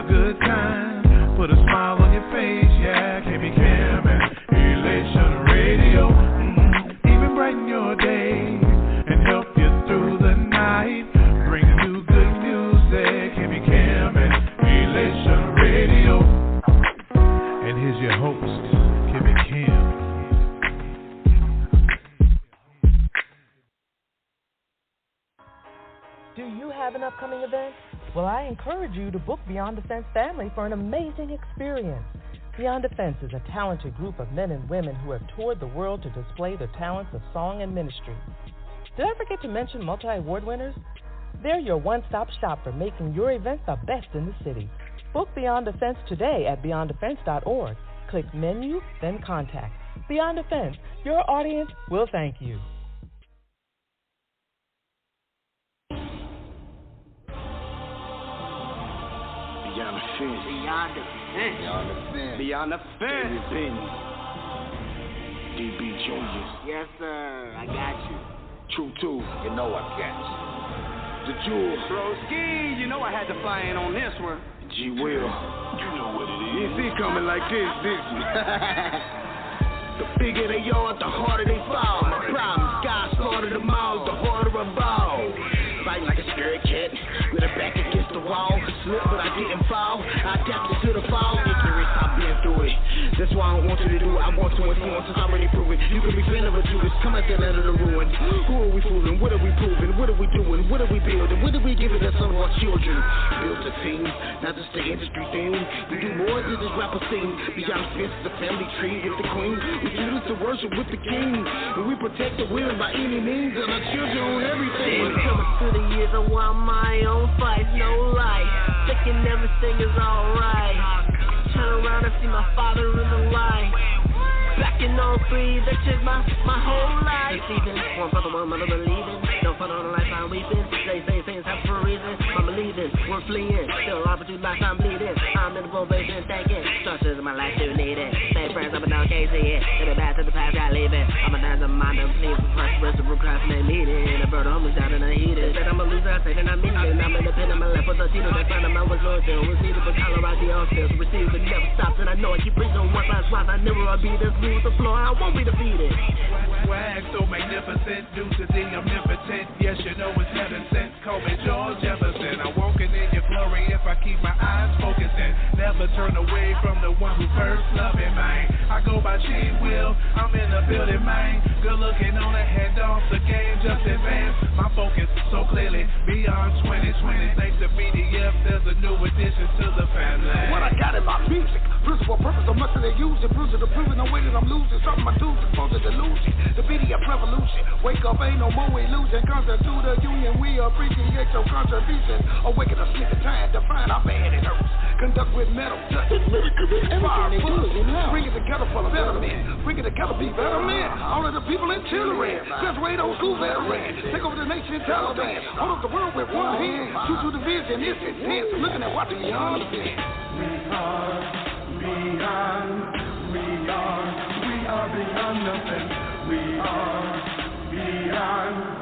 a good time. Put a smile on your face, yeah. KB Cam and Elation Radio. Even brighten your day and help you through the night. Bringing you good music. KB Cam and Elation Radio. And here's your host, KB Cam. Do you have an upcoming event? Well, I encourage you to book Beyond the Fence family for an amazing experience. Beyond the Fence is a talented group of men and women who have toured the world to display their talents of song and ministry. Did I forget to mention multi-award winners? They're your one-stop shop for making your event the best in the city. Book Beyond the Fence today at beyondthefence.org. Click menu, then contact. Beyond the Fence, your audience will thank you. Beyond the Fence. Beyond the Fence. Beyond the Fence. Beyond the Fence. Benton. DB Jr. Yes, sir. I got you. True 2. You know I got you. The Jewel. Broski, you know I had to fly in on this one. G. Will. You know what it is. You see coming like this, did you? The bigger they are, the harder they fall. My problem, God slaughtered them all, the harder I ball. Fighting like a scared cat, with her back against the wall. Slip, but I didn't fall. I adapted to the fall. Ignorance, I've been through it. That's why I don't want you to do it. I want to influence, since I already proved it. You can be feeling of a Judas, come at the land of the ruin. Who are we fooling? What are we proving? What are we doing? What are we building? What are we giving to some of our children? Built a team, not just the industry thing. We do more than this rapper scene. Beyond the Fence, the family tree with the queen. We choose to worship with the king. And we protect the women by any means, and our children on everything. Coming through the years, I want my own fight, no lie. Thinking everything is alright. Turn around and see my father in the light. Back in 03, that changed my whole life. Deceiving, one brother, one mother believing. No fun on the life I'm weeping. They say things happen for a reason. I'm believing, we're fleeing. Still opportunity life I'm bleeding. I'm in the probation thinking. Structures in my life do need it. Same friends, I'm a no case here. To the back to the past, got leaving. I'm a dance of mind, I'm pleased with fresh rest of procrastinate meeting. A bird of homies down in the heated. Said I'm a loser, I say that I'm meaning. I'm independent, I'm left with a cheater. That's fine, I'm always loyal to. Was needed, but Colorado on stills. Received, but never stops. And I know I keep preaching on one last rise. I never will be this blue with the floor. I won't be defeated. Swag so magnificent, due to the omnipotent. Yes, you know it's heaven sent. Call me George Jefferson. I'm walking in your glory if I keep my eyes focusing. Never turn away from the one who first loved me, man. I go by G. Will, I'm in the building, man. Good looking on the head off the game, just advance. My focus so clearly beyond 2020. Thanks to BDF, there's a new addition to the family. What I got in my music, principle, purpose, so much that they use it. Bruising the proving, no way that I'm losing. Something I do, supposed to delusion. The BDF revolution. Wake up, ain't no more illusion. Concert to the union, we appreciate your contribution. Awaken us, nigga, time to find our bad it hurts. Conduct with metal, touch it, fire, bring it together for the better men. Bring it together, be better men. All of the people in children. Graduate old school veterans. Take over the nation, Taliban. Hold up the world with one hand. Shoot through the vision, it's intense. Looking at watching beyond the fence. We are beyond the fence. We are beyond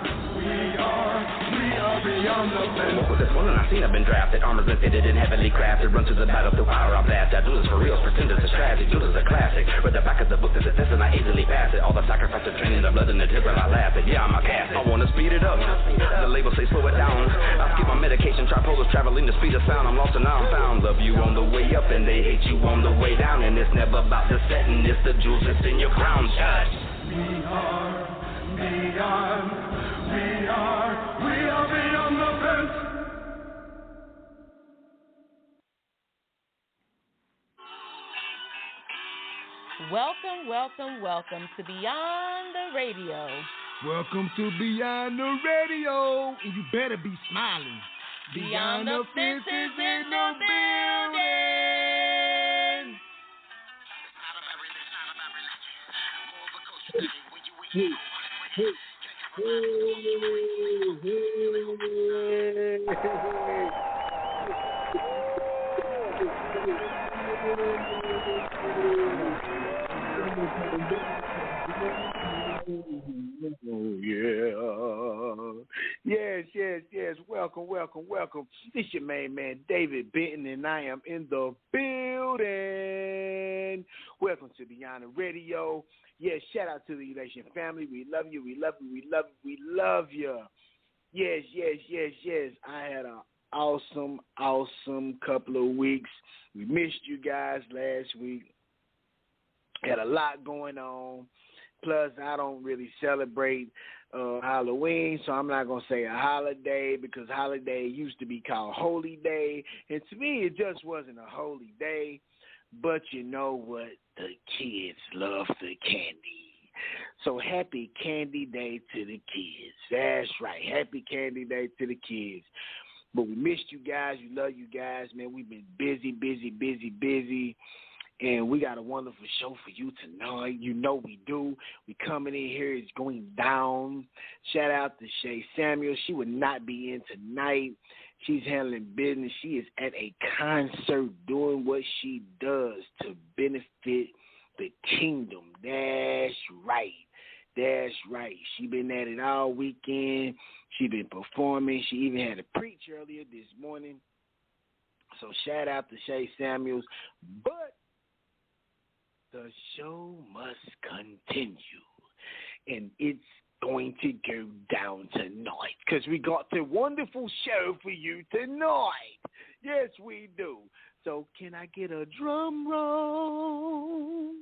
the fence. With this one, I've seen I've been drafted. Armors been fitted and heavily crafted. Run to the battle through fire, I blast. I do this for real, pretend it's a strategy. Do this a classic. Read the back of the book, there's a test and I easily pass it. All the sacrifice of training, the blood and the tears when I laugh it. Yeah, I'm a cast. I wanna speed it up. The label say slow it down. I skip my medication, tripolars traveling the speed of sound. I'm lost and now I'm found. Love you on the way up and they hate you on the way down. And it's never about the setting, it's the jewels that's in your crown. Judge. We are beyond the fence. Welcome to Beyond the Radio. Welcome to Beyond the Radio. And you better be smiling. Beyond the Fence is in the building. Oh, yeah. Yes. welcome. This your main man, David Benton, and I am in the building. Welcome to Beyond the Radio. Yes, shout out to the Elation family. We love you. We love you. Yes. I had an awesome couple of weeks. We missed you guys last week. Had a lot going on. Plus, I don't really celebrate Halloween, so I'm not going to say a holiday because holiday used to be called Holy Day. And to me, it just wasn't a holy day. But you know what? The kids love the candy. So happy Candy Day to the kids. That's right. Happy Candy Day to the kids. But we missed you guys. We love you guys, man. We've been busy. And we got a wonderful show for you tonight. You know we do. We coming in here. It's going down. Shout out to Shay Samuel. She would not be in tonight. She's handling business. She is at a concert doing what she does to benefit the kingdom. That's right. She been at it all weekend. She been performing. She even had a preach earlier this morning. So shout out to Shay Samuels. But the show must continue, and it's going to go down tonight because we got a wonderful show for you tonight. Yes, we do. So can I get a drum roll?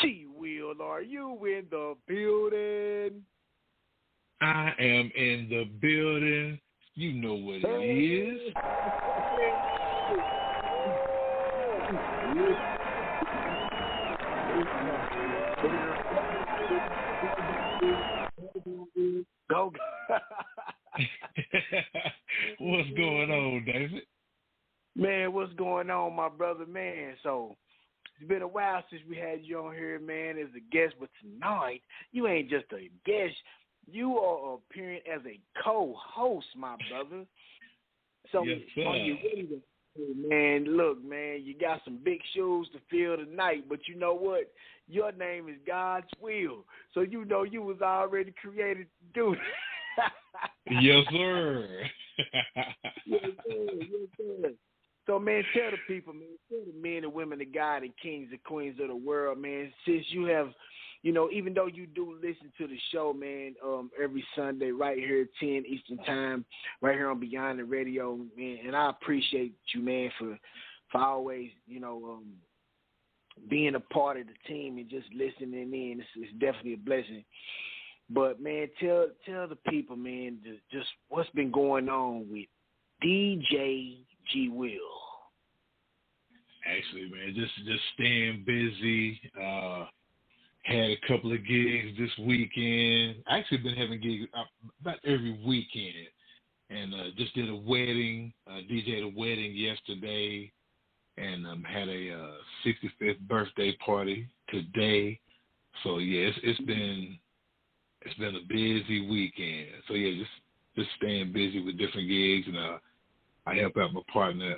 T-Wheel, are you in the building? I am in the building. You know what it is. Go. What's going on, David? Man, what's going on, my brother, man? So it's been a while since we had you on here, man, as a guest, but tonight you ain't just a guest. You are appearing as a co-host, my brother. So yes, sir. Are you ready to? Man, look, man, you got some big shoes to fill tonight, but you know what? Your name is God's will. So you know you was already created to do it. Yes, sir. Yes, sir. So, man, tell the people, man, tell the men and women of God and kings and queens of the world, man, since you have, you know, even though you do listen to the show, man, every Sunday right here at 10 Eastern Time, right here on Beyond the Radio, man, and I appreciate you, man, for always, you know, being a part of the team and just listening in. It's definitely a blessing. But, man, tell the people, man, just what's been going on with DJ G. Will. Actually, man, just staying busy. Had a couple of gigs this weekend. I actually been having gigs about every weekend. And just did a wedding, DJ'd a wedding yesterday, and had a 65th birthday party today. So yeah, it's been a busy weekend. So yeah, just staying busy with different gigs, and I help out my partner,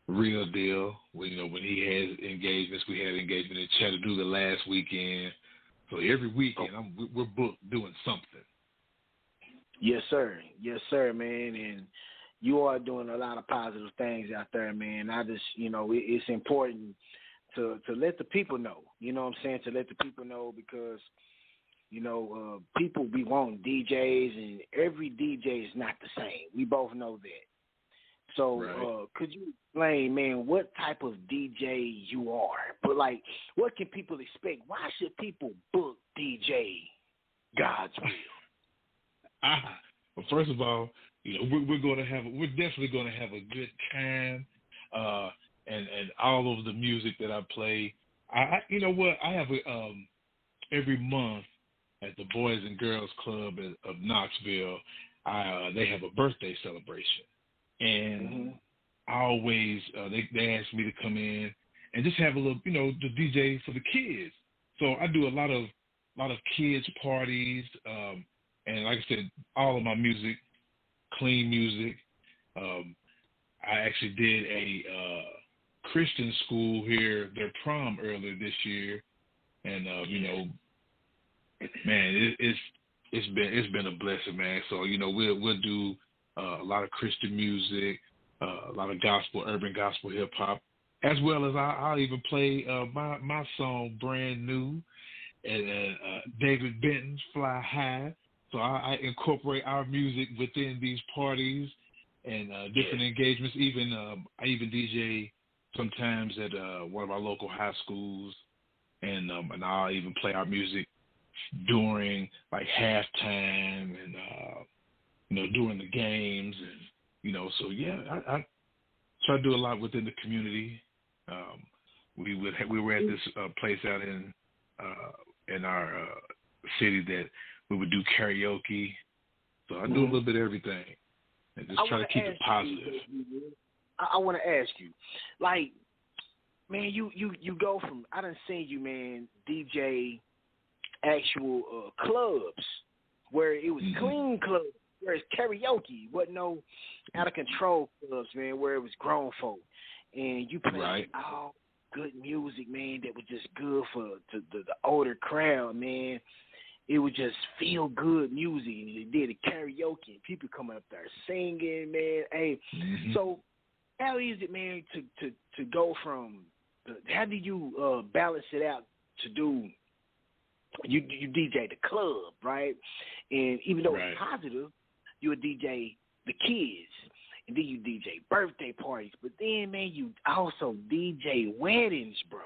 Real Deal. When he has engagements, we had engagement in Chattanooga last weekend. So every weekend we're booked doing something. Yes, sir, man, and you are doing a lot of positive things out there, man. I just, it's important to let the people know. You know what I'm saying? To let the people know because, people be wanting DJs, and every DJ is not the same. We both know that. So right. Could you explain, man, what type of DJ you are? But, what can people expect? Why should people book DJ God's Will? Well, first of all, we're definitely going to have a good time, and all of the music that I play. I have every month at the Boys and Girls Club of Knoxville, they have a birthday celebration, and I always they ask me to come in and just have a little, the DJ for the kids. So I do a lot of kids parties. And like I said, all of my music, clean music. I actually did a Christian school here, their prom earlier this year. And, man, it's it's been a blessing, man. So we'll do a lot of Christian music, a lot of gospel, urban gospel, hip hop, as well as I'll even play my song Brand New and David Benton's Fly High. So I incorporate our music within these parties and different engagements. I even DJ sometimes at one of our local high schools, and I'll even play our music during like halftime and during the games, and so yeah, I try to do a lot within the community. We were at this place out in our city that we would do karaoke. So I do a little bit of everything and just try to keep it positive. I want to ask you, like, man, you go from, I done seen you, man, DJ actual clubs where it was clean clubs, where it's karaoke, wasn't no out of control clubs, man, where it was grown folk, and you played all good music, man, that was just good for the older crowd, man. It was just feel good music, and you did a karaoke, and people coming up there singing, man. Hey, so how is it, man, to go from? How do you balance it out to do? You DJ the club, right? And even though it's positive, you would DJ the kids, and then you DJ birthday parties. But then, man, you also DJ weddings, bro.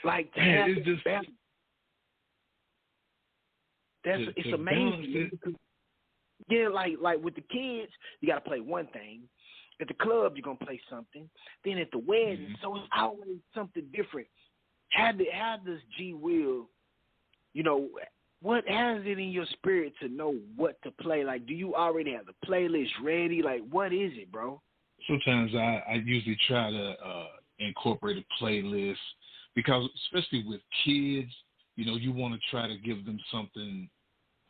Like, man, it's just it's amazing. Yeah, like with the kids, you gotta play one thing. At the club, you're gonna play something. Then at the wedding, so it's always something different. How does G Will, what has it in your spirit to know what to play? Like, do you already have the playlist ready? Like, what is it, bro? Sometimes I usually try to incorporate a playlist because, especially with kids, you want to try to give them something,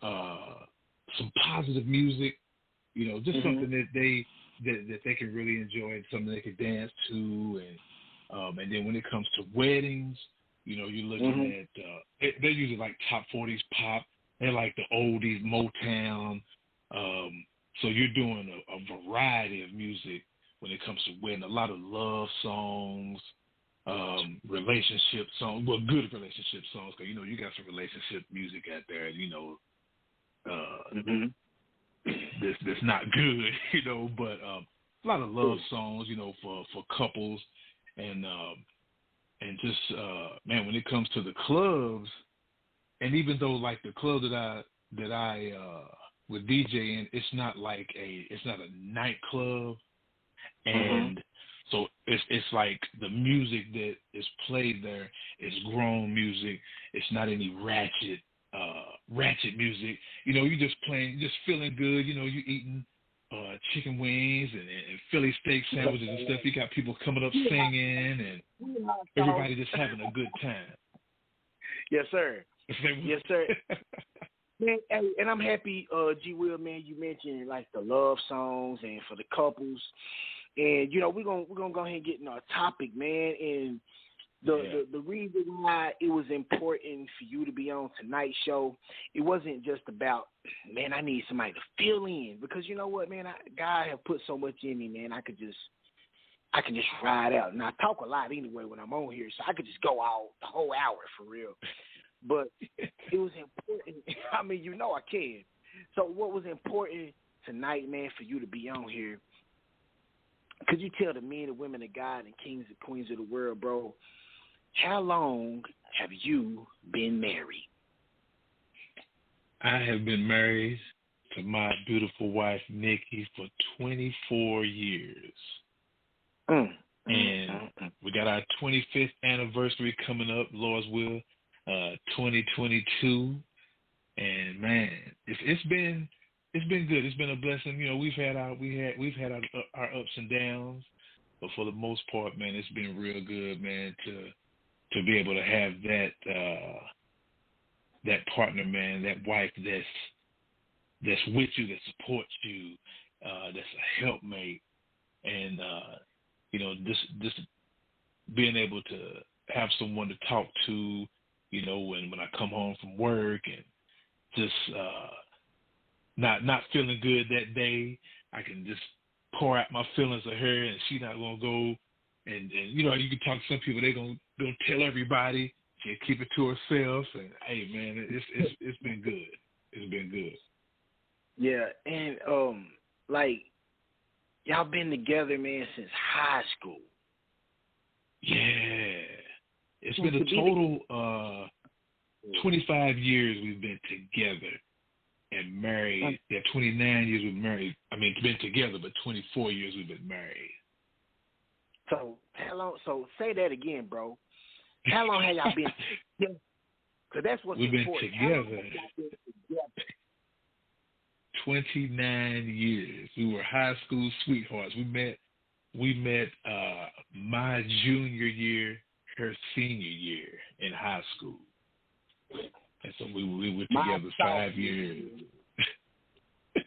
some positive music, just something that they can really enjoy and something they can dance to, and then when it comes to weddings, you're looking at they're usually like top 40s pop. They're like the oldies, Motown. So you're doing a variety of music when it comes to wedding. A lot of love songs, relationship songs. Well, good relationship songs, because you got some relationship music out there. That's not good, but a lot of love songs, for couples, and just man, when it comes to the clubs, and even though like the club that I would DJ in, it's not a nightclub, and so it's like the music that is played there is grown music. It's not any ratchet music. You just playing, just feeling good. You eating chicken wings and Philly steak sandwiches and stuff. You got people coming up singing and everybody just having a good time. Yes, sir. Yes, sir. Man, and I'm happy, G Will, man, you mentioned like the love songs and for the couples. And we're gonna go ahead and get in our topic, man. And the reason why it was important for you to be on tonight's show, it wasn't just about, man, I need somebody to fill in, because you know what, man, God have put so much in me, man. I can just ride out, and I talk a lot anyway when I'm on here, so I could just go out the whole hour for real. But it was important. I mean, I can. So what was important tonight, man, for you to be on here? Could you tell the men and women of God and kings and queens of the world, bro, how long have you been married? I have been married to my beautiful wife, Nikki, for 24 years. And we got our 25th anniversary coming up, Lord's will, 2022. And man, it's been good. It's been a blessing. We've had our ups and downs, but for the most part, man, it's been real good, man, to be able to have that partner, man, that wife that's with you, that supports you, that's a helpmate, and just being able to have someone to talk to, you know, when I come home from work and just not feeling good that day, I can just pour out my feelings to her, and she's not gonna go and you know, you can talk to some people, they gonna tell everybody, she keep it to herself, and hey man, it's been good. It's been good. Yeah, and like y'all been together, man, since high school. Yeah. It's been a total 25 years we've been together and married. Yeah, 29 years we've married. I mean, been together, but 24 years we've been married. So how long? So say that again, bro. How long have y'all been together? Because that's what's important. We've been together 29 years. We were high school sweethearts. We met my junior year, her senior year in high school. And so we were together 5 years.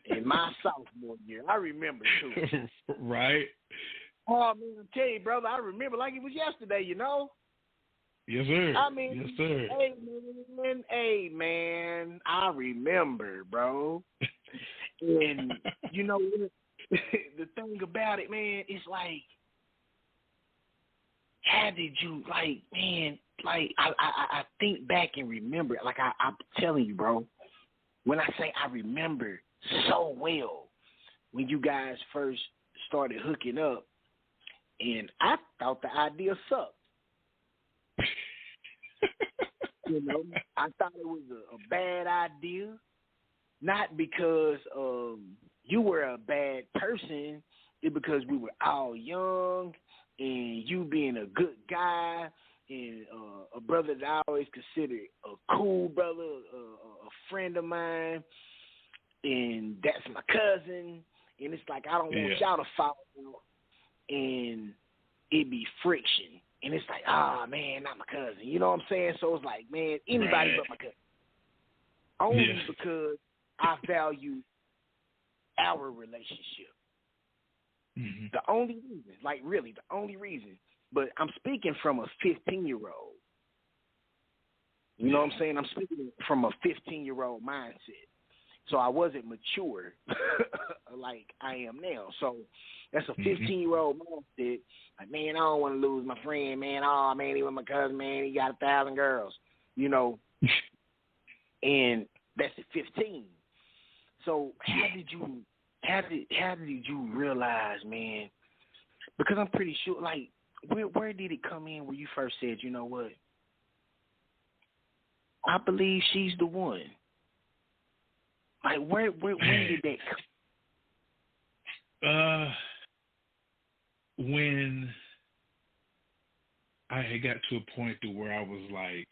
In my sophomore year. I remember, too. Right? Oh, man, I tell you, brother, I remember like it was yesterday, you know? Yes, sir. I mean, yes, sir. Hey, man, I remember, bro. And, you know, the thing about it, man, it's like, how did you, like, man, like, I think back and remember, like, I'm telling you, bro, when I say I remember so well when you guys first started hooking up, and I thought the idea sucked. You know, I thought it was a bad idea, not because you were a bad person, it's because we were all young, and you being a good guy, and a brother that I always considered a cool brother, a friend of mine, and that's my cousin, and it's like I don't want y'all to follow out, and it be friction. And it's like, man, not my cousin. You know what I'm saying? So it's like, man, anybody but my cousin. Only because I value our relationship. Mm-hmm. The only reason, like really the only reason. But I'm speaking from a 15-year-old. You know what I'm saying? I'm speaking from a 15-year-old mindset. So I wasn't mature like I am now. So that's a 15-year-old mindset. Like, man, I don't want to lose my friend, man. Oh, man, he was my cousin, man. He got 1,000 girls, you know. And that's at 15. So how did you realize, man? Because I'm pretty sure, like, where did it come in where you first said, you know what? I believe she's the one. Like, when did that come? When I had got to a point to where I was like,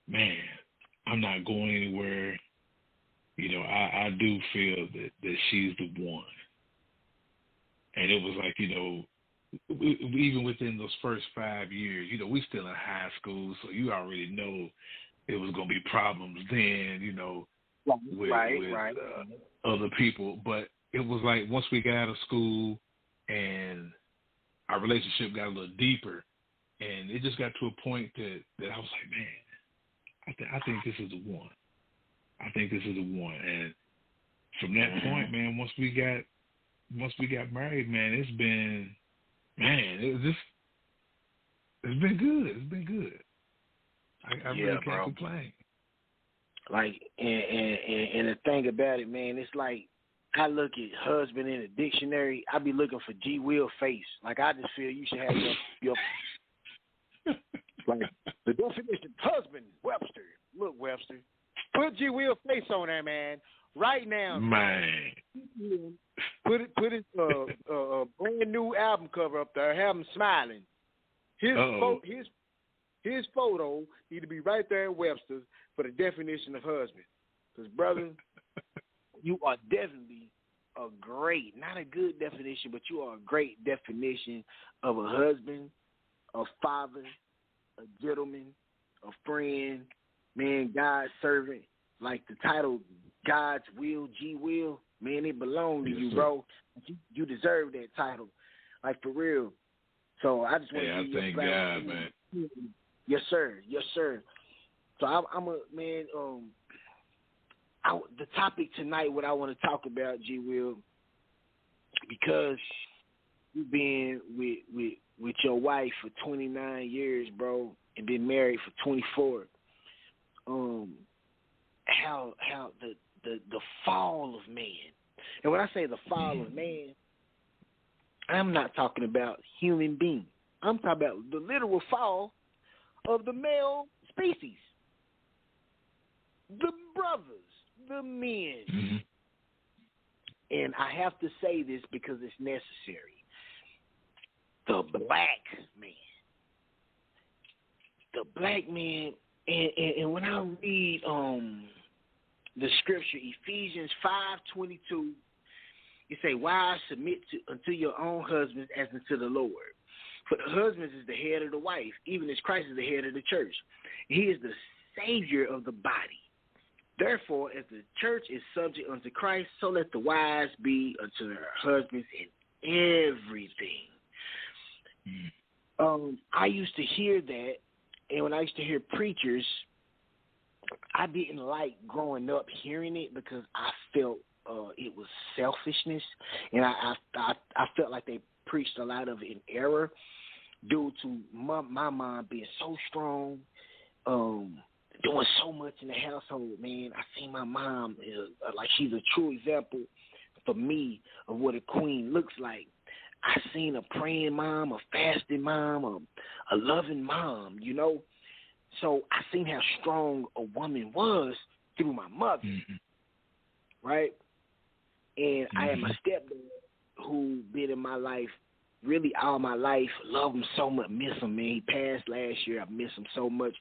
man, I'm not going anywhere. You know, I do feel that she's the one. And it was like, you know, even within those first 5 years, you know, we still in high school, so you already know it was going to be problems then, you know, with other people. But it was like once we got out of school and our relationship got a little deeper, and it just got to a point that I was like, man, I think this is the one. I think this is the one. And from that point, man, once we got married, man, it's been good. It's been good. I really can't complain. Like, and the thing about it, man, it's like I look at husband in a dictionary. I be looking for G. Will face. Like, I just feel you should have your like the definition husband, Webster. Look, Webster, put G. Will face on there, man. Right now, man. Put his brand new album cover up there. Have him smiling. His photo need to be right there in Webster's for the definition of husband. Because, brother, you are definitely a great, not a good definition, but you are a great definition of a husband, a father, a gentleman, a friend, man, God's servant. Like the title, God's Will, G. Will, man, it belongs to you, bro. You deserve that title. Like, for real. So I just want to give you thank God, man. Yes, sir. Yes, sir. So I'm a man. The topic tonight, what I want to talk about, G. Will, because you've been with your wife for 29 years, bro, and been married for 24. How the fall of man, and when I say the fall of man, I'm not talking about human being. I'm talking about the literal fall of the male species, the brothers, the men. Mm-hmm. And I have to say this because it's necessary. The black man, and when I read the scripture, Ephesians 5:22, it say, "Wives, submit unto your own husbands as unto the Lord. For the husband is the head of the wife, even as Christ is the head of the church. He is the Savior of the body. Therefore, as the church is subject unto Christ, so let the wives be unto their husbands in everything." I used to hear that, and when I used to hear preachers, I didn't like growing up hearing it because I felt it was selfishness, and I felt like they preached a lot of it in error due to my mom being so strong, doing so much in the household. Man, I see my mom like she's a true example for me of what a queen looks like. I seen a praying mom, a fasting mom, a loving mom, you know. So I seen how strong a woman was through my mother, right? And I had my stepdad who been in my life really all my life. Love him so much, miss him, man. He passed last year. I miss him so much.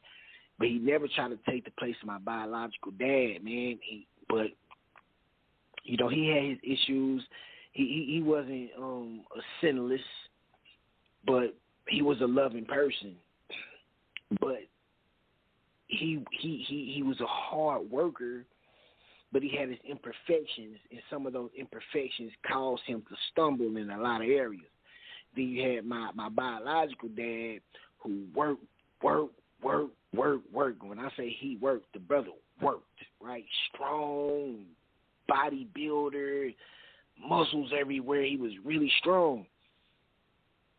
But he never tried to take the place of my biological dad, man. But, you know, he had his issues. He wasn't a sinless, but he was a loving person. But he was a hard worker, but he had his imperfections, and some of those imperfections caused him to stumble in a lot of areas. Then you had my biological dad who worked. When I say he worked, the brother worked, right? Strong, bodybuilder, muscles everywhere. He was really strong.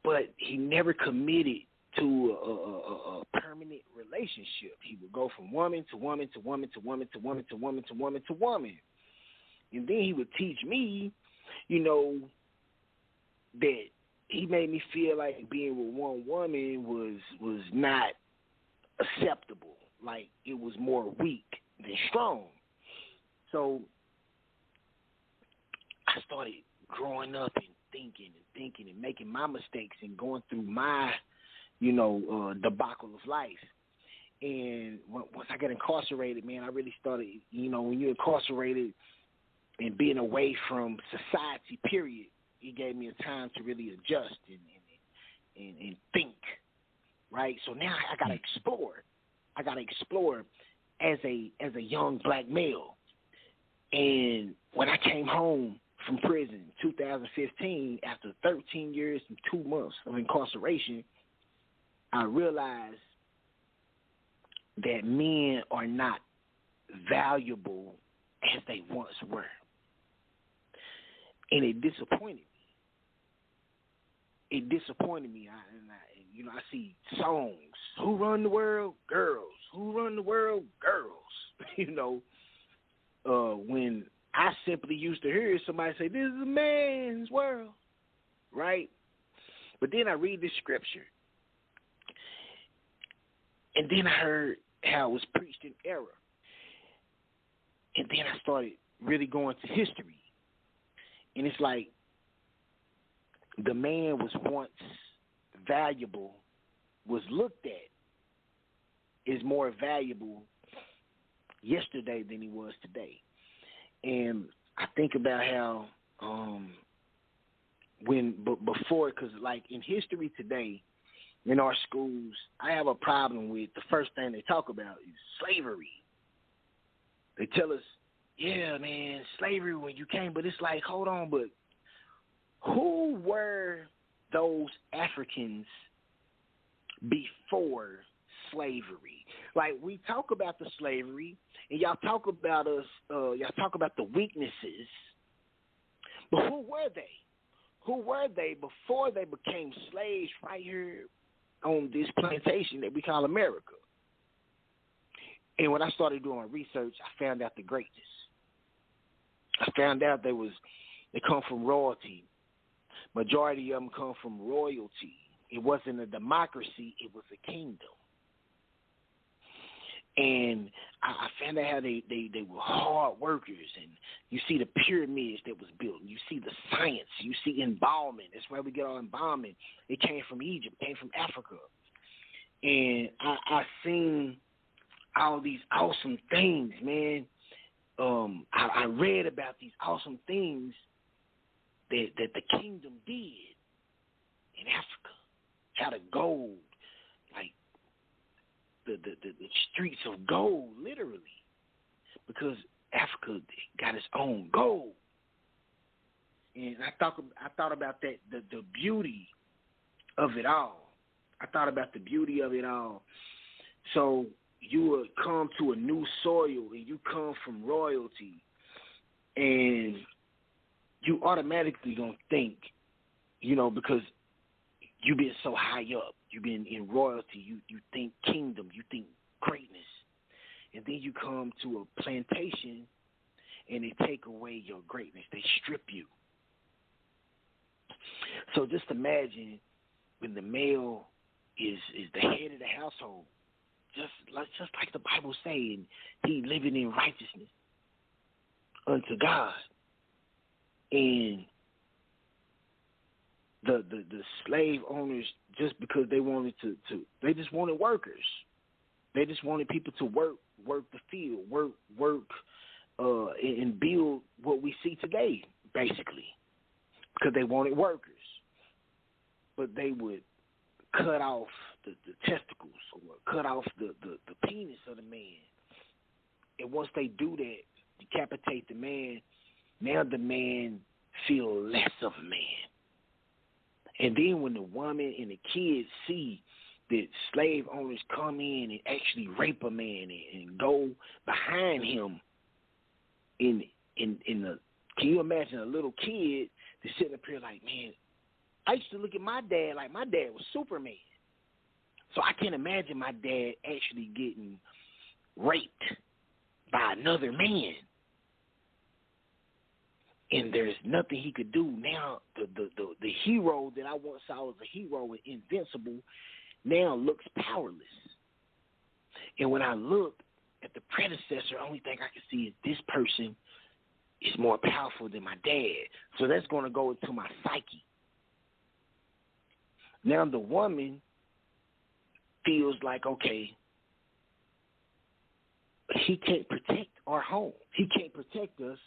But he never committed to a permanent relationship. He would go from woman to woman to woman to woman to woman to woman to woman to woman. And then he would teach me, you know, that he made me feel like being with one woman was not acceptable. Like it was more weak than strong. So I started growing up and thinking and making my mistakes and going through my, you know, debacle of life. And once I got incarcerated, man, I really started, you know, when you're incarcerated and being away from society, period, it gave me a time to really adjust and think, right? So now I got to explore. I got to explore as a young black male. And when I came home from prison in 2015, after 13 years and 2 months of incarceration, I realized that men are not valuable as they once were. And it disappointed me. I see songs, who run the world? Girls. Who run the world? Girls. You know, when I simply used to hear somebody say, this is a man's world, right? But then I read this scripture, and then I heard how it was preached in error. And then I started really going to history. And it's like the man was once valuable, was looked at as more valuable yesterday than he was today. And I think about how before, because like in history today, in our schools, I have a problem with the first thing they talk about is slavery. They tell us, yeah, man, slavery when you came, but it's like, hold on, but who were those Africans before slavery? Like, we talk about the slavery, and y'all talk about us, y'all talk about the weaknesses, but who were they? Who were they before they became slaves right here on this plantation that we call America? And when I started doing my research, I found out the greatness. I found out they come from royalty. Majority of them come from royalty. It wasn't a democracy, it was a kingdom. And I found out how they were hard workers, and you see the pyramids that was built, and you see the science, you see embalming. That's where we get our embalming. It came from Egypt, it came from Africa. And I seen all these awesome things, man. I read about these awesome things that the kingdom did in Africa. How the gold, like the streets of gold, literally, because Africa got its own gold. And I thought about that, the beauty of it all. I thought about the beauty of it all. So you would come to a new soil, and you come from royalty, and you automatically gonna think, because you've been so high up, you've been in royalty, you think kingdom, you think greatness, and then you come to a plantation, and they take away your greatness, they strip you. So just imagine when the male is the head of the household, just like the Bible saying, he living in righteousness unto God. And the slave owners, just because they wanted to they just wanted workers. They just wanted people to work the field, work and build what we see today, basically, because they wanted workers. But they would cut off the testicles or cut off the penis of the man. And once they do that, decapitate the man, now the man feel less of a man. And then when the woman and the kids see that slave owners come in and actually rape a man and go behind him in the, can you imagine a little kid that's sitting up here like, man, I used to look at my dad like my dad was Superman. So I can't imagine my dad actually getting raped by another man. And there's nothing he could do. Now the hero that I once saw as a hero and invincible now looks powerless. And when I look at the predecessor, only thing I can see is this person is more powerful than my dad. So that's going to go into my psyche. Now the woman feels like, okay, he can't protect our home. He can't protect us.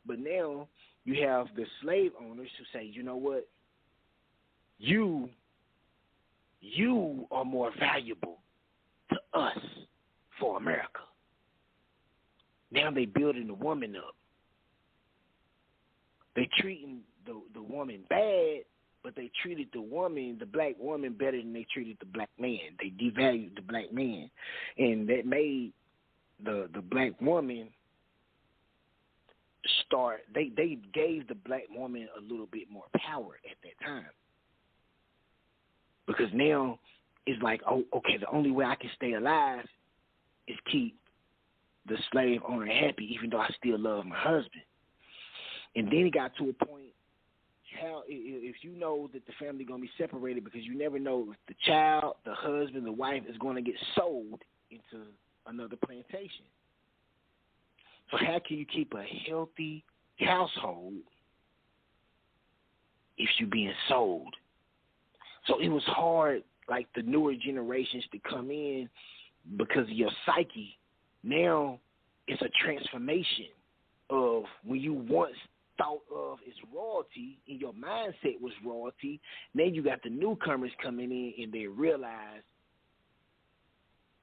But now you have the slave owners who say, you know what? You are more valuable to us for America. Now they building the woman up. They treating the woman bad, but they treated the woman, the black woman, better than they treated the black man. They devalued the black man. And that made the black woman start, they gave the black woman a little bit more power at that time. Because now it's like, oh, okay, the only way I can stay alive is keep the slave owner happy, even though I still love my husband. And then it got to a point, how if you know that the family going to be separated, because you never know if the child, the husband, the wife is going to get sold into another plantation. So how can you keep a healthy household if you're being sold? So it was hard, like the newer generations to come in because of your psyche. Now it's a transformation of when you once thought of as royalty, and your mindset was royalty, now you got the newcomers coming in and they realize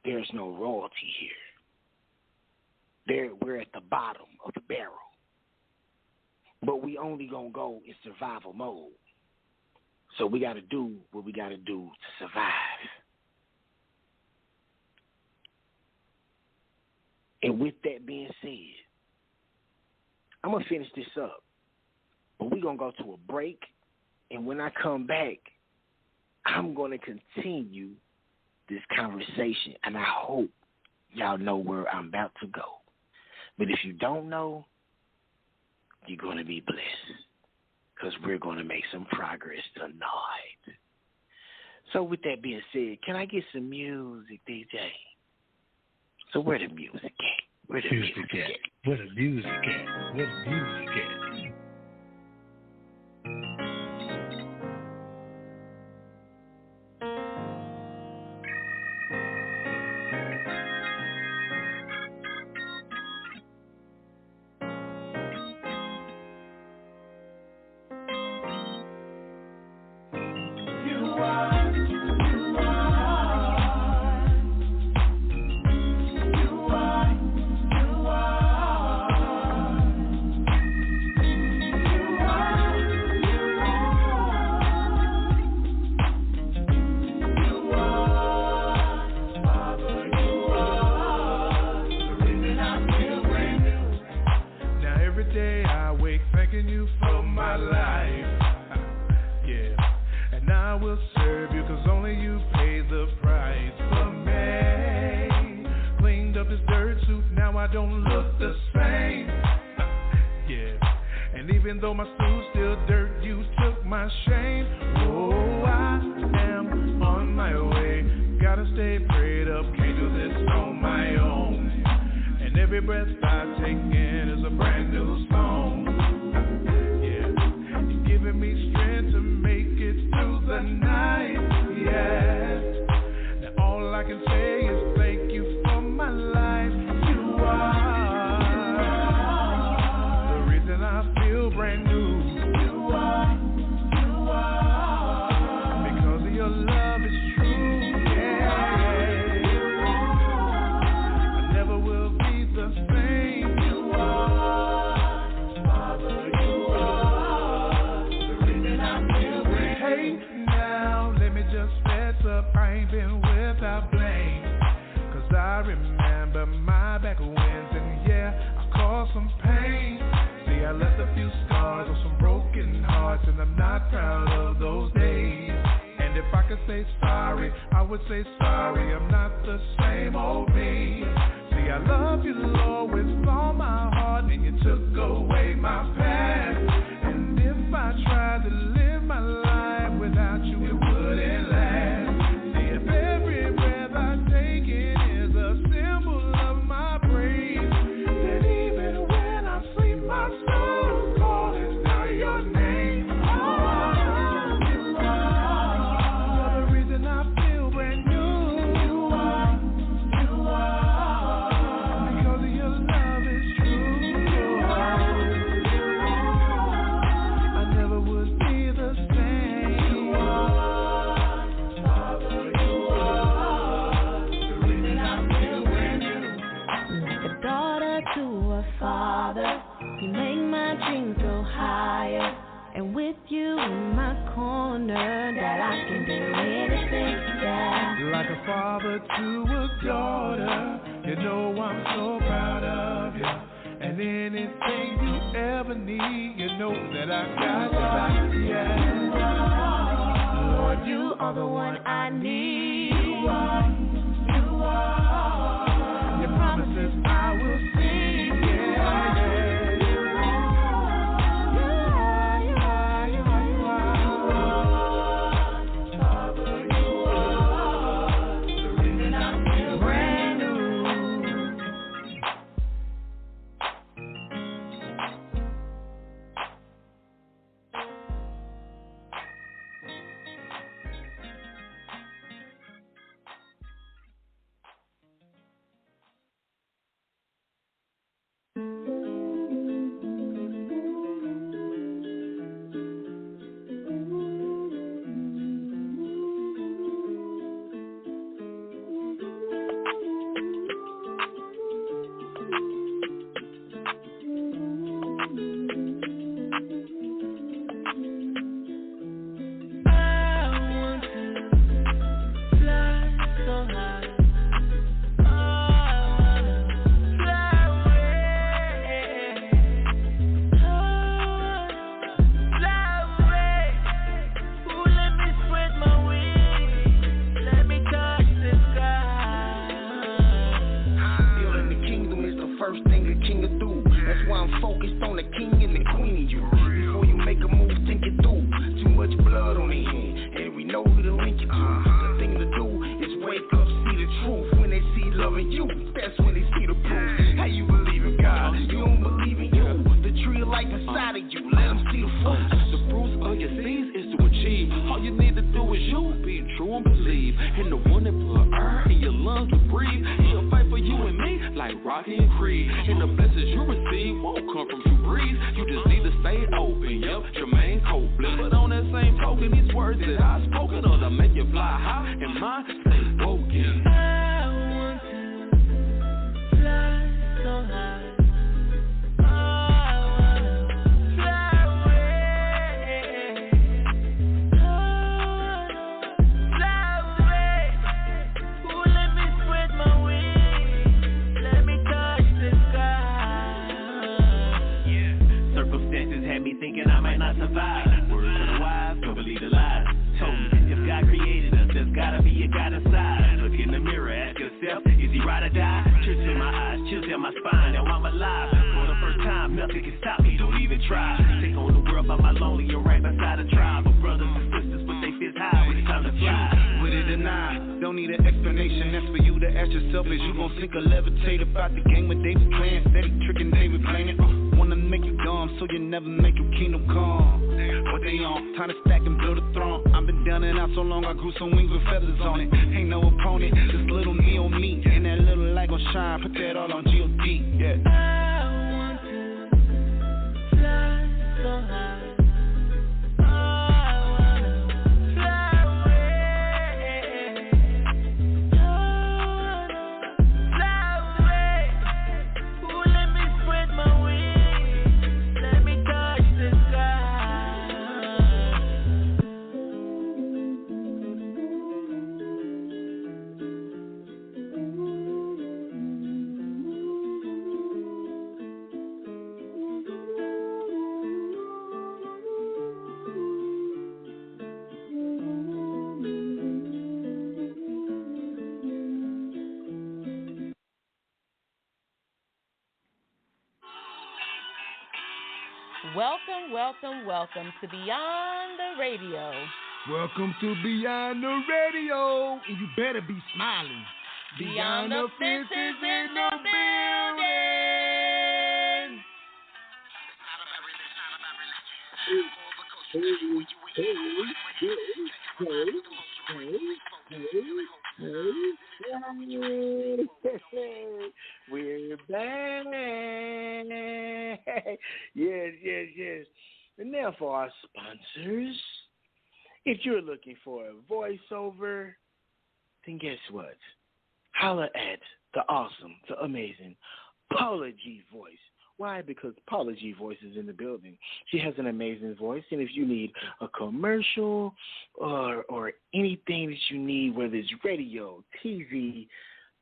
there's no royalty here. We're at the bottom of the barrel. But we only going to go in survival mode. So we got to do what we got to do to survive. And with that being said, I'm going to finish this up. But we're going to go to a break. And when I come back, I'm going to continue this conversation. And I hope y'all know where I'm about to go. But if you don't know, you're going to be blessed. Because we're going to make some progress tonight. So with that being said, can I get some music, DJ? So where the music at? Where the music at? Where the music at? Where the music at? I'm focused on the king and the queen of you. Before you make a move, think it through. Too much blood on the hand, and we know who to link it to. The thing to do is wake up, see the truth. When they see loving you, that's when they see the proof. How you believe in God? You don't believe in you. The tree of life inside of you, let them see the fruit. The fruit of your seeds is to achieve. All you need to do is you be true and believe. And the one that put air in your lungs to breathe, he'll fight for you and me like Rocky and Creed. And the blessings you receive won't come from you breathe. You just need to stay open. Yep, Jermaine Copeland. But on that same token, these words that I've spoken are to make you fly high and mine stay woken. I want to fly so high. Thinking I might not survive. Words of the wise, don't believe the lies. Told me, if God created us, there's gotta be a God inside. Look in the mirror, ask yourself, is he right or die? Tears in my eyes, chills down my spine, now I'm alive. For the first time, nothing can stop me, don't even try. Take on the world by my lonely, you're right beside a tribe of brothers and sisters, but they feel high when it's time to fly. With it or not, don't need an explanation. That's for you to ask yourself. Is you gon' sink or levitate about the game where they be playing? Steady tricking, they be playing it. Wanna make you dumb, so you never make your kingdom come. What they on? Time to stack and build a throne. I've been down and out so long, I grew some wings with feathers on it. Ain't no opponent, just little me on me. And that little light gon' shine, put that all on G.O.D. Yeah. I want to fly so high. Welcome to Beyond the Radio. Welcome to Beyond the Radio, and you better be smiling. Beyond the fences in the building. We're back. Yes. And now for our sponsors. If you're looking for a voiceover, then guess what? Holla at the awesome, the amazing Paula G Voice. Why? Because Paula G Voice is in the building. She has an amazing voice, and if you need a commercial or anything that you need, whether it's radio, TV,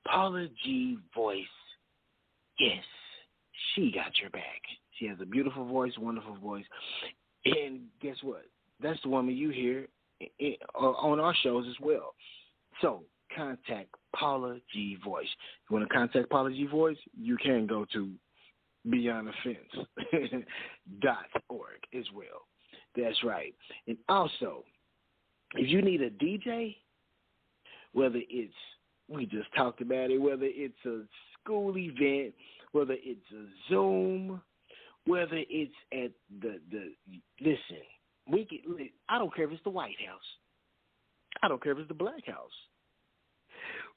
Paula G Voice, yes, she got your back. She has a beautiful voice, wonderful voice, and guess what? That's the woman you hear on our shows as well. So contact Paula G Voice. You want to contact Paula G Voice? You can go to BeyondTheFence.org as well. That's right. And also, if you need a DJ, whether it's, we just talked about it, whether it's a school event, whether it's a Zoom, whether it's at the listen, I don't care if it's the White House. I don't care if it's the Black House.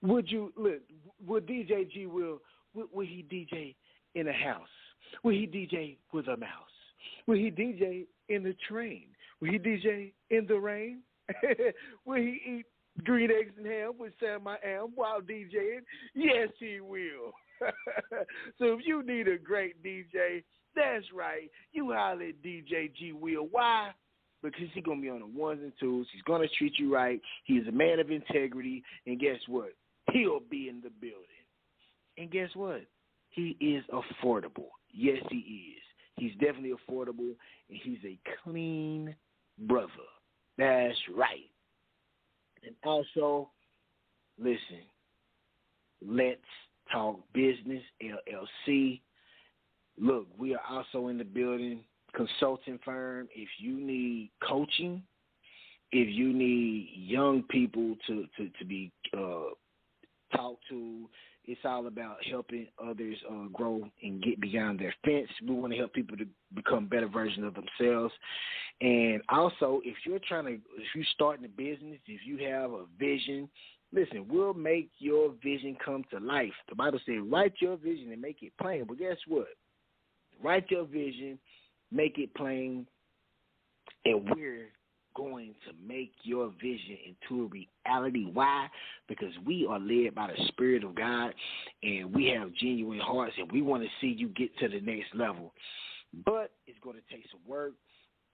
Would DJ G will he DJ in a house? Will he DJ with a mouse? Will he DJ in the train? Will he DJ in the rain? Will he eat green eggs and ham with Sam I Am while DJing? Yes, he will. So if you need a great DJ, that's right. You holler at DJ G Will. Why? Because he's going to be on the ones and twos. He's going to treat you right. He's a man of integrity. And guess what? He'll be in the building. And guess what? He is affordable. Yes, he is. He's definitely affordable. And he's a clean brother. That's right. And also, listen, Let's Talk Business, LLC. Look, we are also in the building, consulting firm. If you need coaching, if you need young people to be talked to, it's all about helping others grow and get beyond their fence. We want to help people to become better versions of themselves. And also, if you're starting a business, if you have a vision, listen, we'll make your vision come to life. The Bible says, write your vision and make it plain. But guess what? Write your vision, make it plain, and we're going to make your vision into a reality. Why? Because we are led by the Spirit of God, and we have genuine hearts, and we want to see you get to the next level. But it's going to take some work,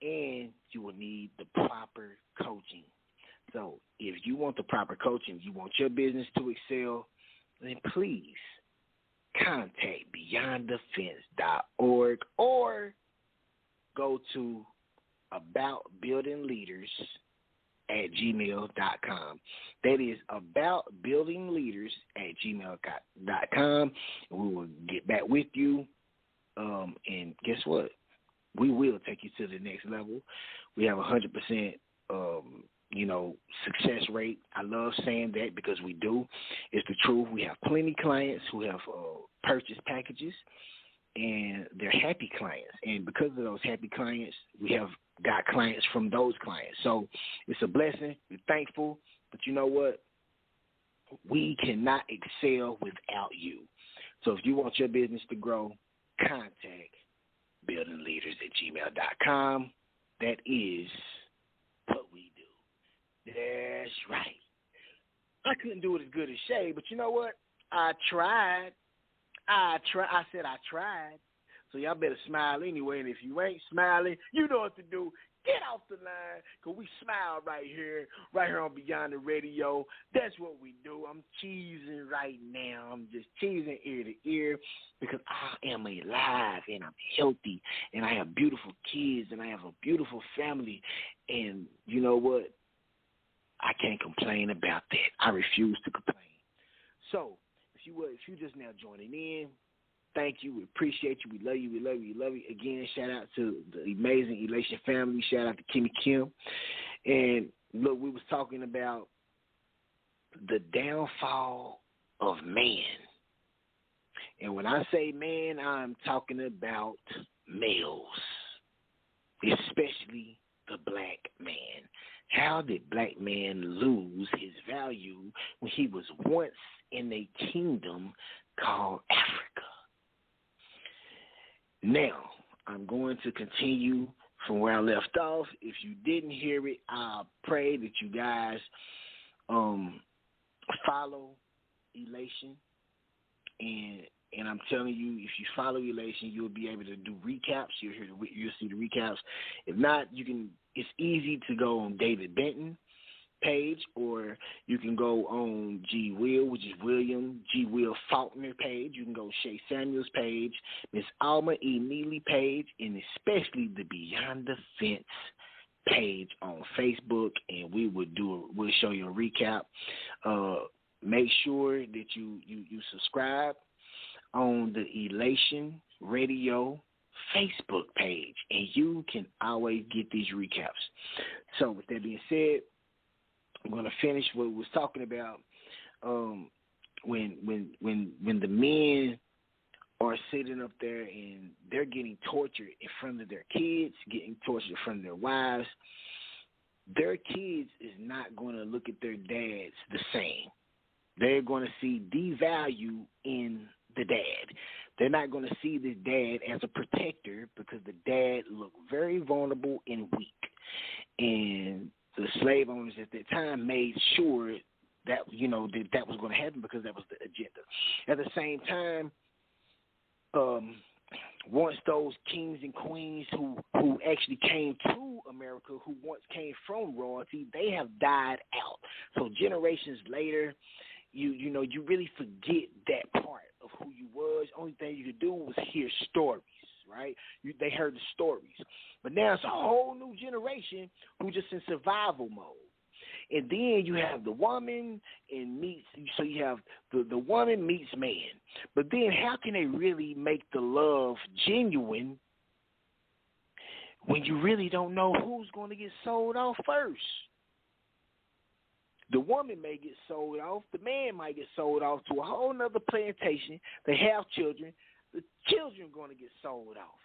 and you will need the proper coaching. So if you want the proper coaching, you want your business to excel, then please contact beyondthefence.org or go to aboutbuildingleaders@gmail.com. That is aboutbuildingleaders@gmail.com. And we will get back with you. And guess what? We will take you to the next level. We have 100%, success rate. I love saying that because we do. It's the truth. We have plenty of clients who have purchased packages, and they're happy clients. And because of those happy clients, we have got clients from those clients. So it's a blessing. We're thankful. But you know what? We cannot excel without you. So if you want your business to grow, contact buildingleaders@gmail.com. That is what we do. That's right. I couldn't do it as good as Shay, but you know what? I tried. I said I tried. So y'all better smile anyway. And if you ain't smiling, you know what to do. Get off the line, because we smile right here on Beyond the Radio. That's what we do. I'm cheesing right now. I'm just cheesing ear to ear because I am alive and I'm healthy and I have beautiful kids and I have a beautiful family. And you know what? I can't complain about that. I refuse to complain. So if you just now joining in, thank you. We appreciate you. We love you. We love you. We love you. Again, shout out to the amazing Elation family. Shout out to Kimmy Kim. And look, we was talking about the downfall of man. And when I say man, I'm talking about males, especially the black man. How did black man lose his value when he was once in a kingdom called Africa? Now, I'm going to continue from where I left off. If you didn't hear it, I pray that you guys follow Elation. And I'm telling you, if you follow Elation, you'll be able to do recaps. You'll see the recaps. If not, it's easy to go on David Benton page, or you can go on G. Will, which is William G. Will Faulkner page. You can go Shay Samuels page, Miss Alma E. Neely page, and especially the Beyond the Fence page on Facebook, and we'll show you a recap. Make sure that you subscribe on the Elation Radio Facebook page, and you can always get these recaps. So with that being said, I'm going to finish what we was talking about. When the men are sitting up there and they're getting tortured in front of their kids, getting tortured in front of their wives, their kids is not going to look at their dads the same. They're going to see devalue in the dad. They're not going to see this dad as a protector because the dad looked very vulnerable and weak. And the slave owners at that time made sure that, that was going to happen because that was the agenda. At the same time, once those kings and queens who actually came to America, who once came from royalty, they have died out. So generations later, you really forget that part of who you was. Only thing you could do was hear stories, right? They heard the stories. But now it's a whole new generation who just in survival mode. And then you have the woman and meets, so you have the woman meets man. But then how can they really make the love genuine when you really don't know who's going to get sold off first? The woman may get sold off. The man might get sold off to a whole nother plantation. They have children. The children are going to get sold off.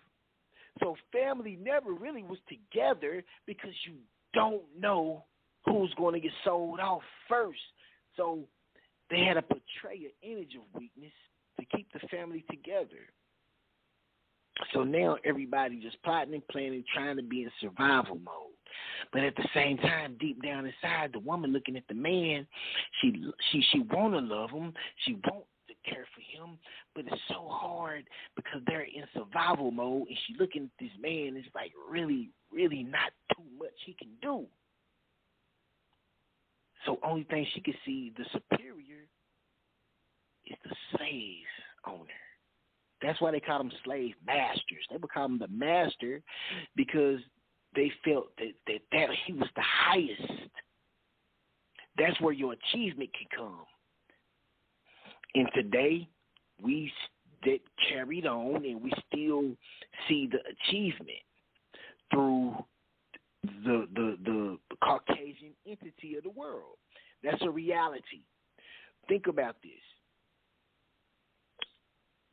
So family never really was together because you don't know who's going to get sold off first. So they had to portray an image of weakness to keep the family together. So now everybody just plotting and planning, trying to be in survival mode. But at the same time, deep down inside, the woman looking at the man, she want to love him. She want to care for him, but it's so hard because they're in survival mode, and she looking at this man. It's like really, really not too much he can do. So only thing she can see, the superior, is the slave owner. That's why they call them slave masters. They would call him the master because they felt that he was the highest. That's where your achievement can come. And today, that carried on, and we still see the achievement through the Caucasian entity of the world. That's a reality. Think about this.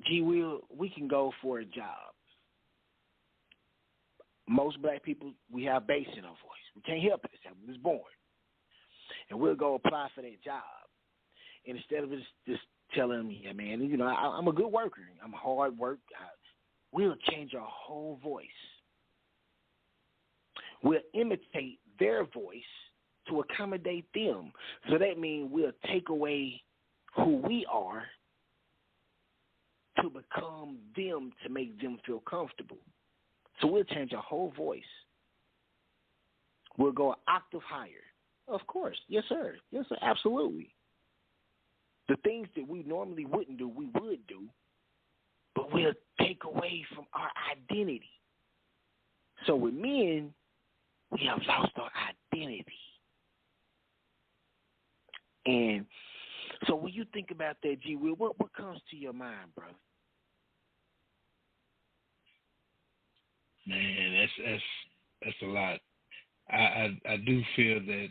Gee, we can go for a job. Most black people, we have bass in our voice. We can't help it. It's how we was born. And we'll go apply for that job. And instead of just telling them, yeah, man, you know, I'm a good worker. I'm hard work. We'll change our whole voice. We'll imitate their voice to accommodate them. So that means we'll take away who we are to become them, to make them feel comfortable. So we'll change our whole voice. We'll go an octave higher. Of course. Yes, sir. Yes, sir. Absolutely. The things that we normally wouldn't do, we would do, but we'll take away from our identity. So with men, we have lost our identity. And so when you think about that, G. Will, what comes to your mind, brother? Man, that's a lot. I do feel that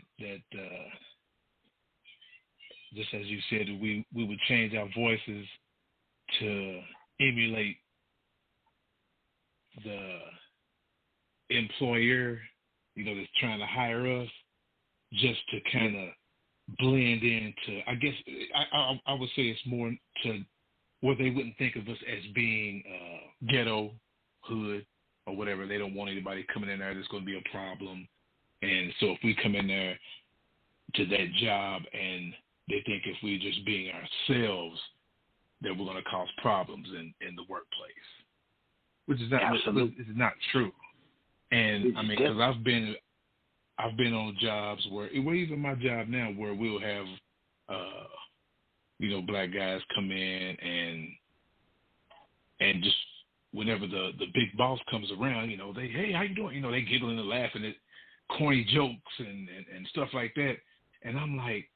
just as you said, we would change our voices to emulate the employer, you know, that's trying to hire us, just to kind of blend into. I guess I would say it's more to where they wouldn't think of us as being ghetto, hood, or whatever. They don't want anybody coming in there that's going to be a problem. And so if we come in there to that job and they think if we just being ourselves that we're going to cause problems in the workplace, which is not true. And I mean, because I've been on jobs where even my job now where we'll have you know, black guys come in and just whenever the big boss comes around, you know, they, hey, how you doing? You know, they giggling and laughing at corny jokes and stuff like that. And I'm like,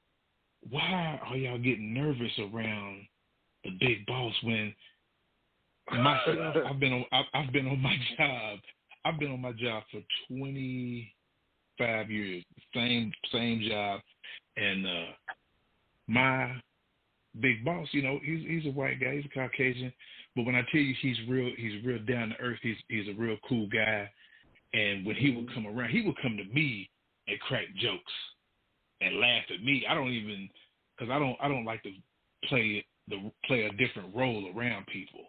why are y'all getting nervous around the big boss when myself, I've been on my job. I've been on my job for 25 years, same job, and my big boss, you know, he's a white guy, he's a Caucasian, but when I tell you he's real down to earth, he's a real cool guy. And when he would come around, he would come to me and crack jokes and laugh at me. I don't like to play a different role around people.